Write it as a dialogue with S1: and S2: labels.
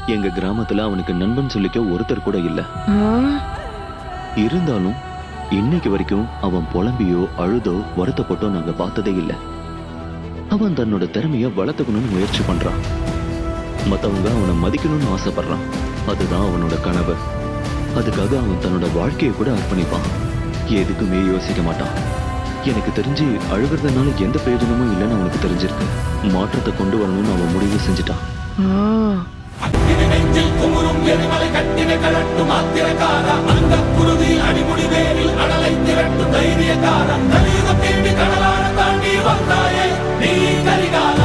S1: எங்க கிராமத்துல அவனுக்கு நண்பன் சொல்லிக்க ஒருத்தர் கூட இல்ல.
S2: ஆ,
S1: இருந்தாலும் இன்னைக்கு வரைக்கும் அவன் புலம்பியோ அழுதோ வருத்தப்பட்டோ நாங்க பார்த்ததே இல்ல. அவன் தன்னோட திறமைய வளர்த்துக்கணும்னு முயற்சி பண்றான். மத்தவங்க அவனை மதிக்கணும்னு ஆசைப்படுறான். அதுதான் அவனோட கனவு. அதுக்காக அவன் தன்னோட வாழ்க்கையை கூட அர்ப்பணிப்பான். எதுக்குமே யோசிக்க மாட்டான். எனக்கு தெரிஞ்சு அழுகிறதுனால எந்த பிரயோஜனமும் இல்லைன்னு அவனுக்கு தெரிஞ்சிருக்கு. மாற்றத்தை கொண்டு வரணும்னு அவன் முடிவு செஞ்சுட்டான்.
S2: ஆ.
S3: அக்கினி நெஞ்சில் குமுறும் எரிமலை கட்டின கலட்டும் ஆத்திரக்காரா, அந்த குருதி அடிமுடி வேரில் அடலை திரட்டும் தைரியக்காரன், கலியுகம் தேடி கடலான தாண்டி வந்தாயே நீ கரிகாலா.